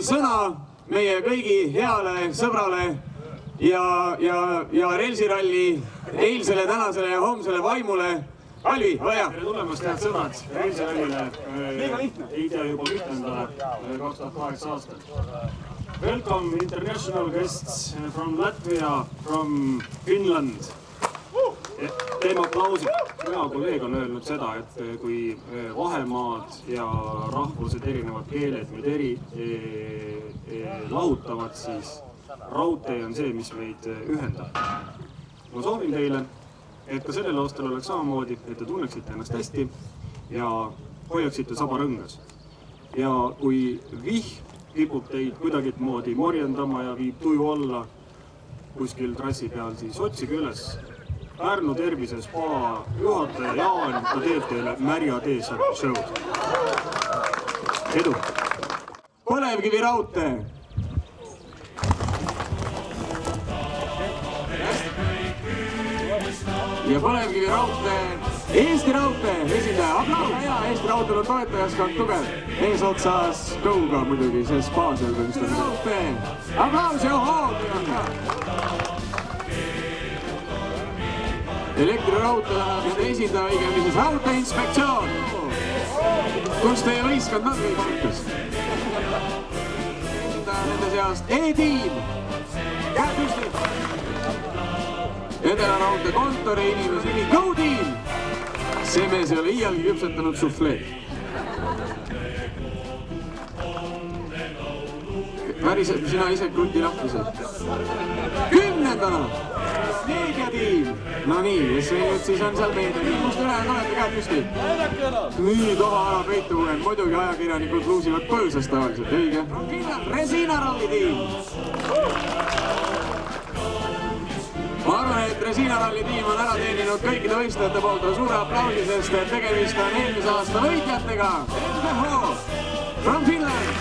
sõna meie kõigi heale sõbrale ja Relsiralli eilsele, tänasele ja homsele vaimule. Kalvi, ole hea! Tere tulemast, head sõbrad, Relsirallile ei tea juba 2008 aastal. Welcome international guests from Latvia, from Finland. Teeme aplausi. Mina kolleeg on öelnud seda, et kui vahemaad ja rahvused, erinevad keeled meid lahutavad, siis raudtee on see, mis meid ühendab. Ma soovin teile, et ka sellel aastal oleks samamoodi, et te tunneksite ennast hästi ja hoiaksite saba rõngas. Ja kui vihm kipub teid kuidagi moodi morjendama ja viib tuju alla kuskil trassi peal, siis otsige üles Pärnu tervise spa juhataja Jaan, ta teeb teile märja teesarvi show'd. Edu! Põlevkivi raudtee! Ja põlevkivi raudtee, Eesti raudtee esindaja, aplaus! Ja Eesti raudteel on toetajaskond tugev. Eesotsas Kõuga muidugi, see spa seal kõnstab. Raudtee, aplaus ja ohoo! Elektriraudtee läheb ja esindaja õigemises raudteeinspektsioon. Kus teie võiskond nad kõik võikas? Esindaja nende seast E-tiim. Käed püsti. Edela raudtee kontori inimese nimi Go-tiim. See mees ei ole iialgi küpsetanud sufleed. Päriselt sina ise kruti lahtised. 10. Meediatiim. No nii, kes nüüd siis on seal meediatiim? Kust ülejäänud olete, käed püsti? Nüüd oha ala peitu puhen, muidugi ajakirjanikud luusivad põõsast tavaliselt, õige? Resinaralli tiim. Ma arvan, et Resinaralli tiim on ära teeninud kõikide võistlejate poolt suure aplausi, sest tegemist on eelmise aasta võitjatega. MTH from Finland.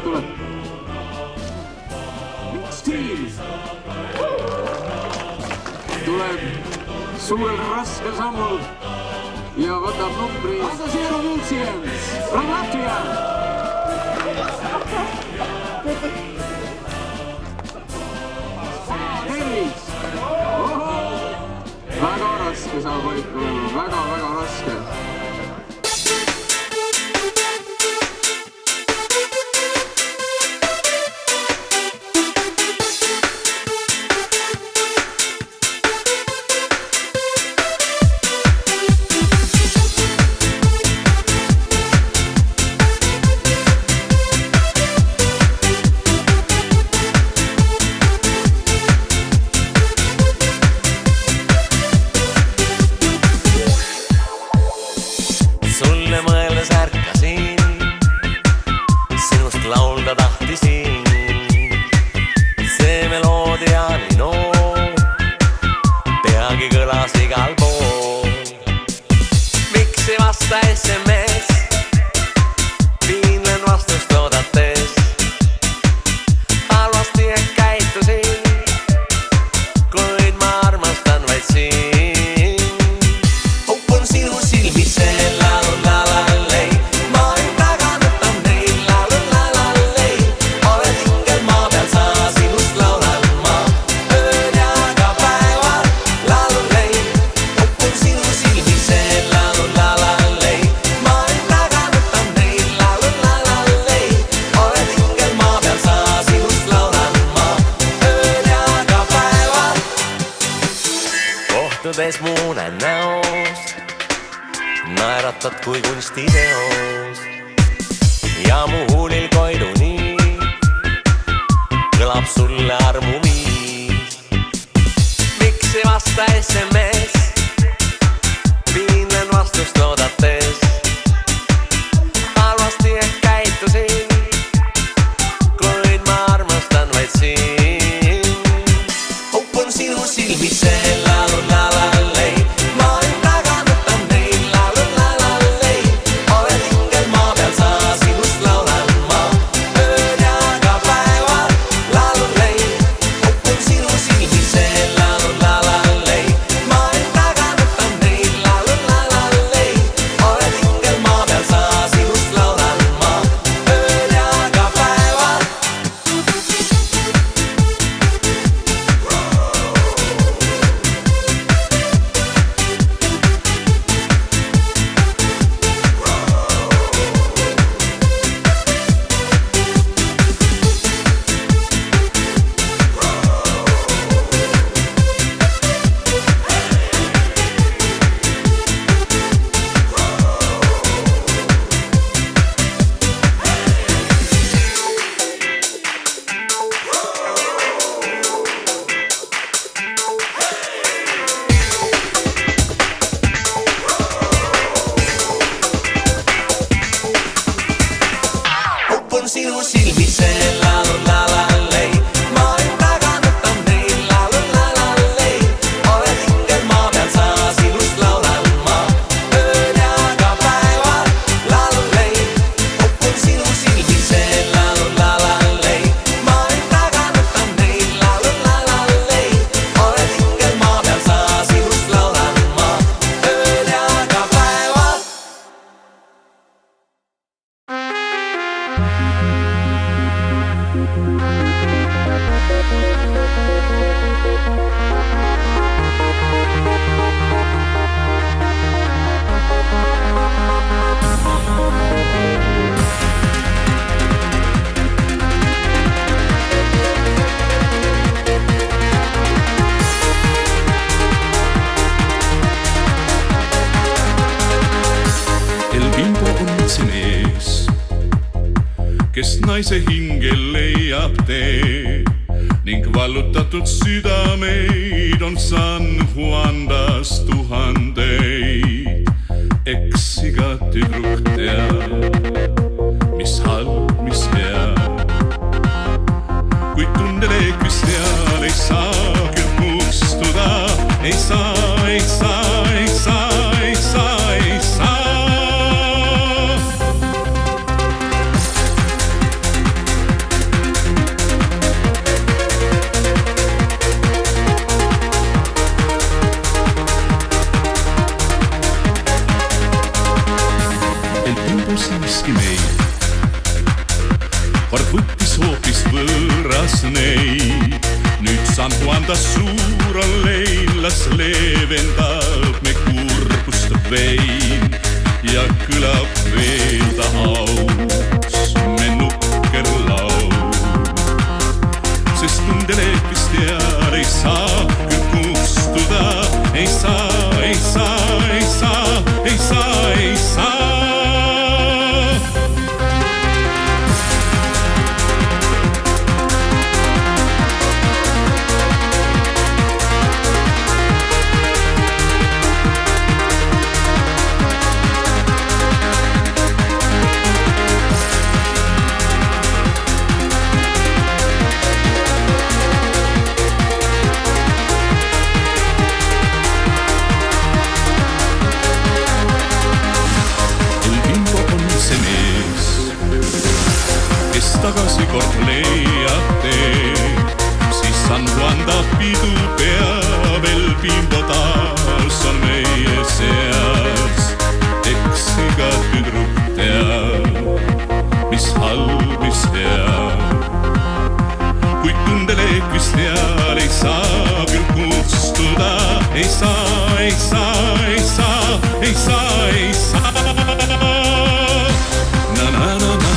Tuleb. Tiim tuleb suurel raskel sammul ja võtab numbri Zero Multsiens from Latvia. Tervis! Väga raske saab võit olema, väga raske. Muune näost naeratad kui kunstiteos ja mu huulil koidu nii kõlab sulle armuviis. Miks ei vasta SMS? Piinlen vastust oodates. Halvasti ehk käitusin, kuid ma armastan vaid sind. Upun sinu silmisse sinu silmise la-la-la-lei. Ma olin väga nõttam neil la-la-la-lei. Oled hingel maa peal, sa sinust laulan ma. Ööd ja ka päevad la-la-lei. Upun sinu silmise la-la-la-lei. Ma olin väga nõttam neil la-la-la-lei. Oled hingel maa peal, sa sinust laulan ma. Ööd ja ka päevad. El Bimbo on see mees, kes naise hingel leiab tee ning vallutatud südameid on San Juandas tuhandeid. Eks iga tüdruk teab, mis halb, mis hea, kuid tundeleekvis seal ei saa küll kustuda, ei saa, ei saa, ei saa, ei saa, ei saa. Siiski meid kord võttis hoopis võõras neid. Nüüd San Juandas suur on lein, las leevendab me kurbust vein ja kõlab veel ta aus me nukker laul. Sest tundeleekvist tead ei saa küll kustuda, ei saa, ei saa, ei saa, ei saa, ei saa. Tagasi kord leiab tee, siis San Juanda pidu peab, El Bimbo taas on meie seas. Eks iga tüdruk teab, mis halb, mis hea, kuid tundeleekvis seal ei saa küll kustuda, ei saa, ei saa, ei saa, ei saa, ei saa. Na-na-na-na.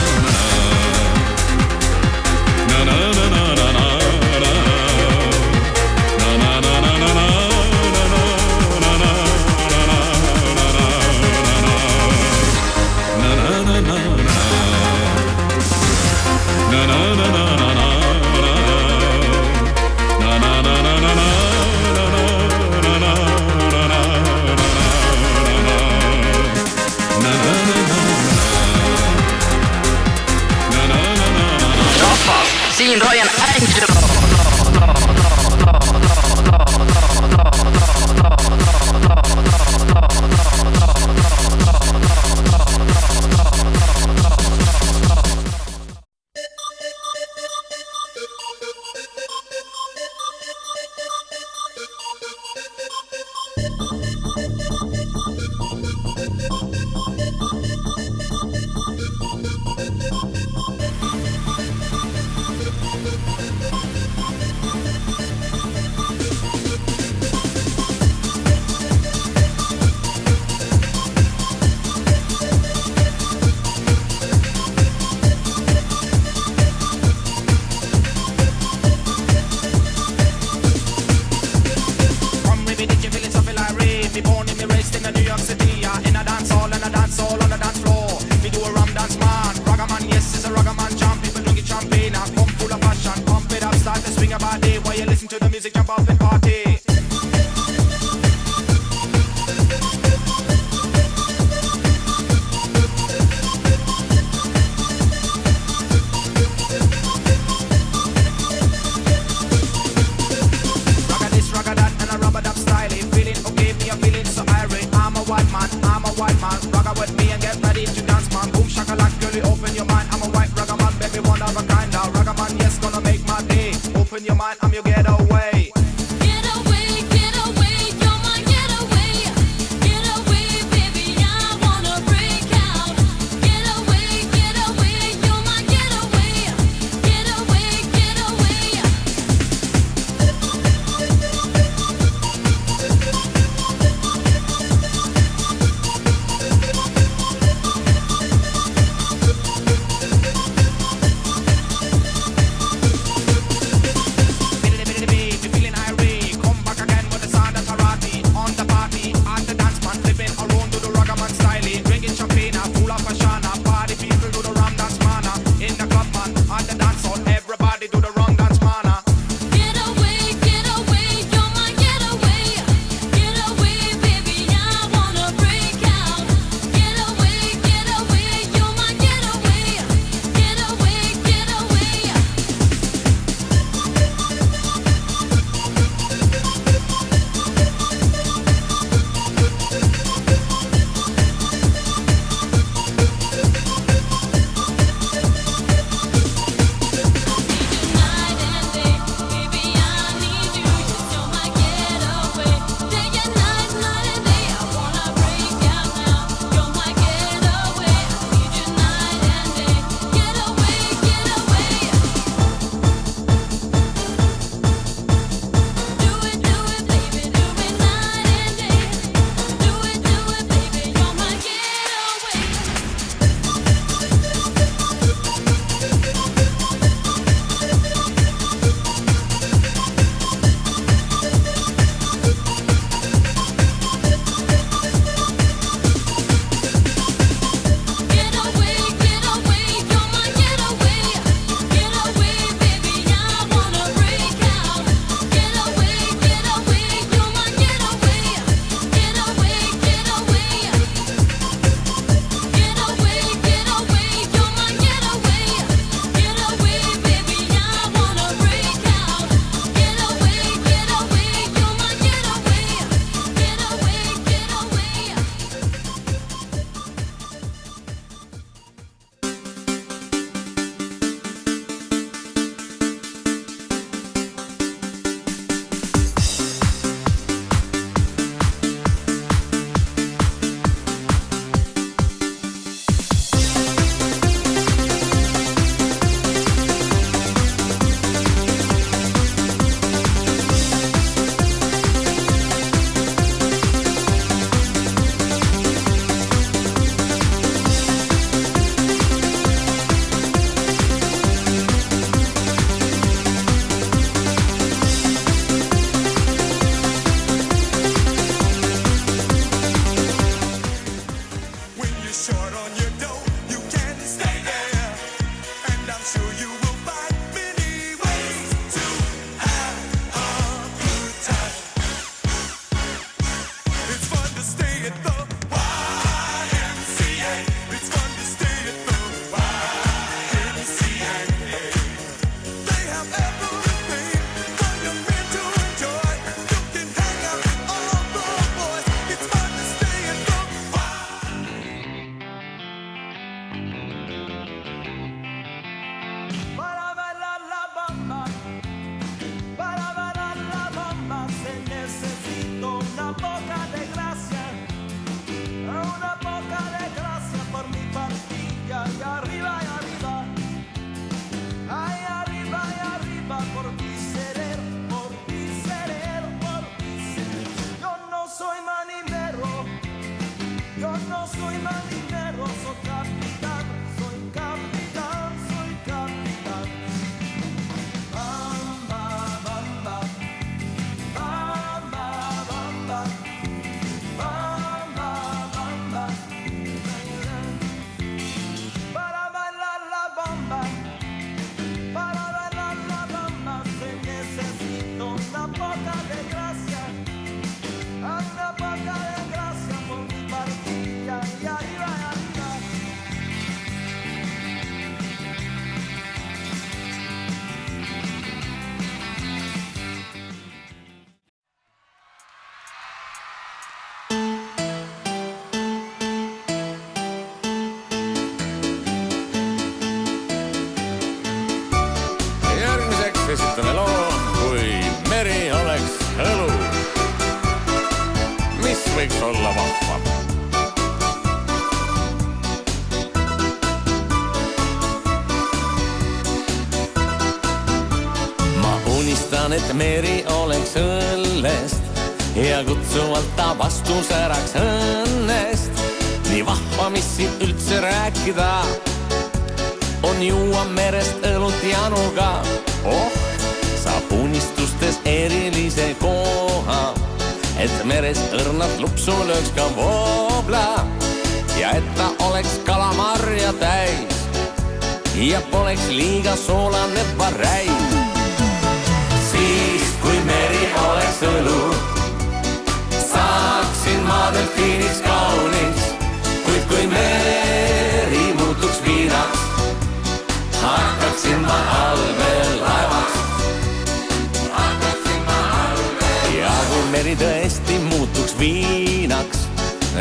Siin Ryan Angelo. Esitame loo, kui meri oleks õlu. Mis võiks olla vahvam? Ma unistan, et meri oleks õllest ja kutsuvalt ta vastu säraks õnnest. Nii vahva, mis siin üldse rääkida, on juua merest õlut januga. Saab unistustes erilise koha, et meres õrnad lupsu lööks ka voobla ja et ta oleks kalamarja täis ja poleks liiga soolane varäis. Siis, kui meri oleks õlu, saaksin ma delfiiniks kauniks, kuid kui meri muutuks viinaks, hakkaksin ma allveel laevaks. Ja kui meri tõesti muutuks viinaks,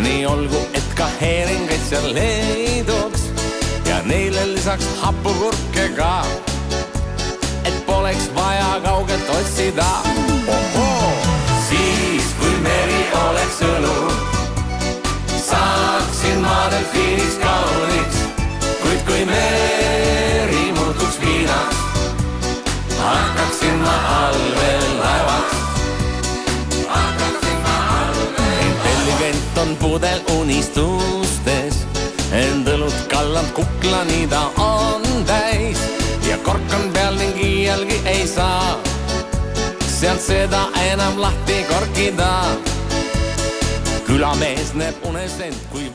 nii olgu, et ka heeringaid seal leiduks ja neile lisaks hapukurke ka, et poleks vaja kaugelt otsida. Siis, kui meri oleks õlu, saaksin ma delfiiniks kauniks, kuid kui meri muutuks viinaks, hakkaksin ma allveel laevaks. Intelligent on pudel unistustes, end õlut kalland kukla, nii ta on täis ja kork on peal ning iialgi ei saa sealt seda enam lahti korkida. Külamees näeb unes end kui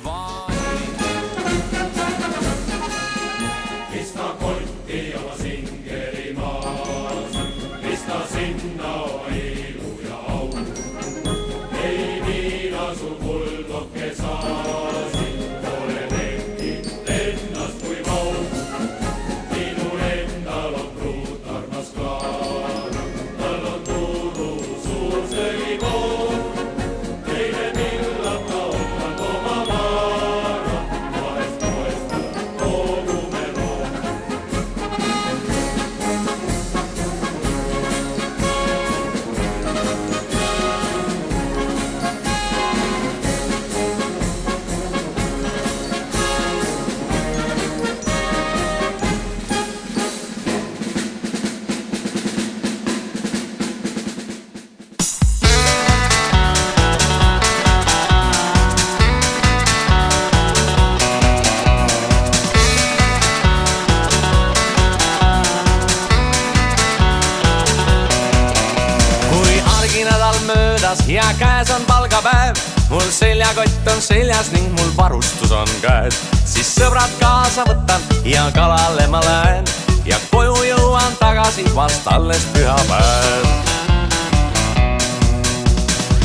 Pista kotti oma singeri maas, pista sinna oma ilu ja au. Ei viina su kuldokke saasi, ole tehti ennast kui vau. Minul endal on pruut armas klaar, tal on tuuru suur söögikoor. Teile millal ma ottan oma maara, vahest kogume room. Ja käes on palgapäev, mul seljakott on seljas ning mul varustus on käes. Siis sõbrad kaasa võtan ja kalale ma lähen ja koju jõuan tagasi vast alles pühapäev.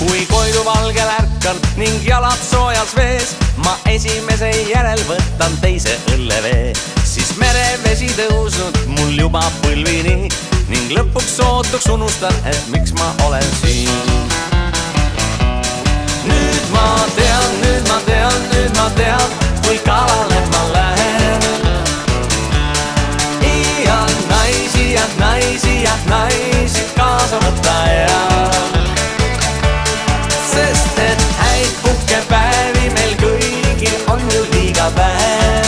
Kui koidu valgel ärkan ning jalad soojas vees, ma esimese järel võtan teise õllevee. Siis merevesi tõusnud mul juba põlvini ning lõpuks sootuks unustan, et miks ma olen siin. Nüüd ma tean, kui kalale ma lähen. Ja naisi kaasa võtta ja sest et häid puhkepäevi meil kõigil on ju liiga vähe.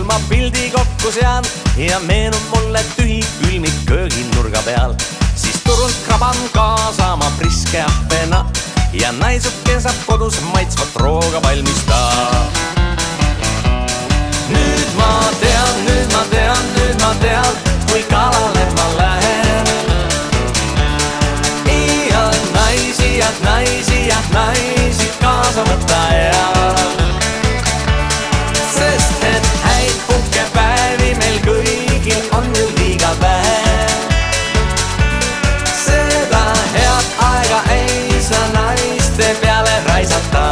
ma pildi kokku sean ja meenub mulle tühi külmik kööginurga peal. Siis turult kraban kaasa ma priske appena ja naisuke saab kodus maitsvat rooga valmistaa. Nüüd ma tean, kui kalale ma lähen. Ja naisi kaasa võtta ja sest et häid puhkepäevi meil kõigil on ju liiga vähe. Seda head aega ei saa naiste peale raisata.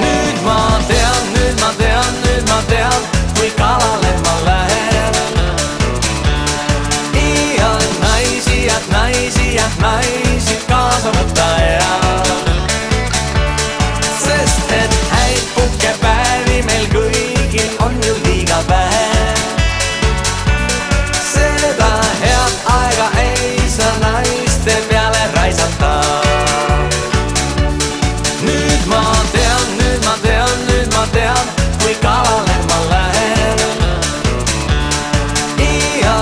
Nüüd ma tean, kui kalale ma lähen. Ja naisi kaasa võtta ja sest et häid puhkepäevi meil kõigil on ju liiga vähe. Seda head aega ei saa naiste peale raisata. Nüüd ma tean, kui kalale ma lähen. Ja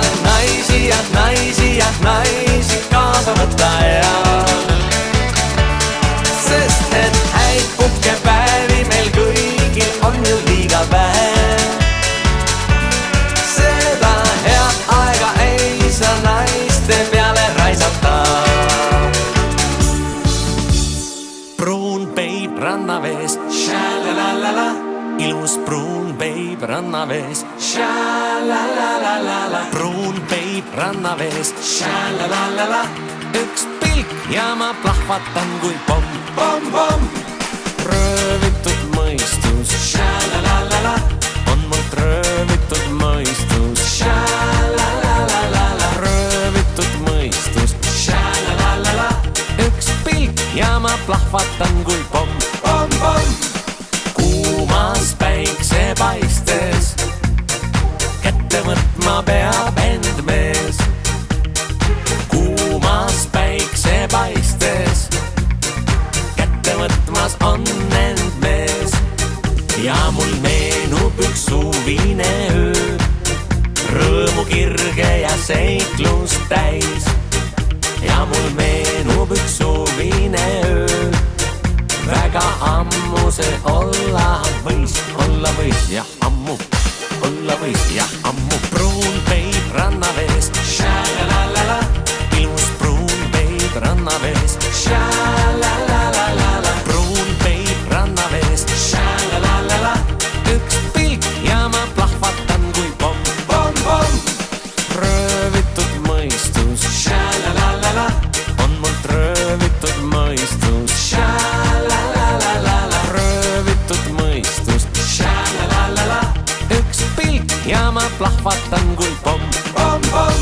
naisi kaasa võtta ja sest et häid puhkepäevi meil kõigil on ju liiga vähe. Seda head aega ei saa naiste peale raisata. Pruun peib rannavees, šalalalala. Ilus pruun peib rannavees, šalalalala. Pruun peib rannavees, šalalalala. Üks pilk ja ma plahvatan kui pomm, pomm, pomm. Röövitud mõistus, šalalalala. On mult röövitud mõistus, šalalalala. Röövitud mõistus, šalalalala. Üks pilk ja ma plahvatan kui pomm, pomm, pomm. Kuumas päiksepaistes kätte võtma peab end mees. Kuumas päiksepaistes kätte võtmas on end mees. Ja mul meenub üks suvine öö, rõõmu kirge ja seiklust täis. Ja mul meenub üks suvine öö, väga ammu see olla võis ja ammu, olla võis ja ammu. Pruun peib rannavees, šalalalala. Ilus pruun peib rannavees, šalalalala. Pruun peib rannavees, šalalalala. Üks pilk ja ma plahvatan kui pomm, pomm, pomm. Röövitud mõistus, šalalalala. On mult röövitud mõistus, šalalalala. Röövitud mõistus, šalalalala. Üks pilk ja ma plahvatan kui pomm, pomm, pomm.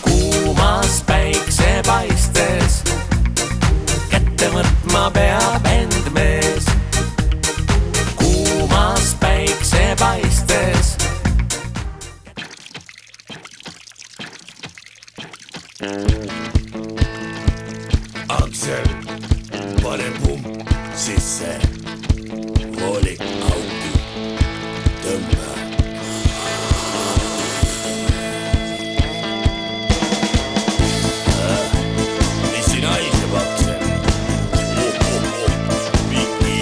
Kuumas päiksepaistes kätte võtma peab end mees. Kuumas päiksepaistes Aksel, pane pump sisse, voolik auki, tõmba. Mis siin haiseb, Aksel? Viki.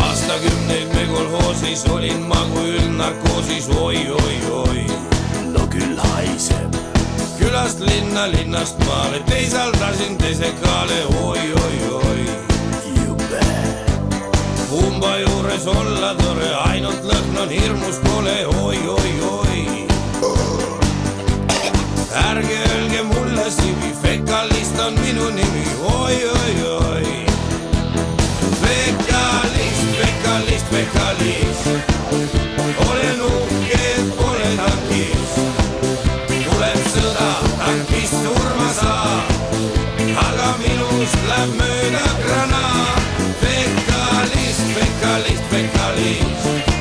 Aastakümneid me kolhoosis olin ma kui üldnarkoosis, oi, oi, oi. No küll haiseb. Külast linna, linnast maale, teisaldasin teisekaale, oi, oi, oi. Jube. Pumba juures olla tore, ainult lõhn on hirmus kole, oi, oi, oi. Ärge öelge mulle sivi, fekalist on minu nimi, oi, oi, oi. Fekalist, fekalist, fekalist. Olen uhke, et pole tankis. Tuleb sõda, tankist surma saab. spetsialist Pekka Liis.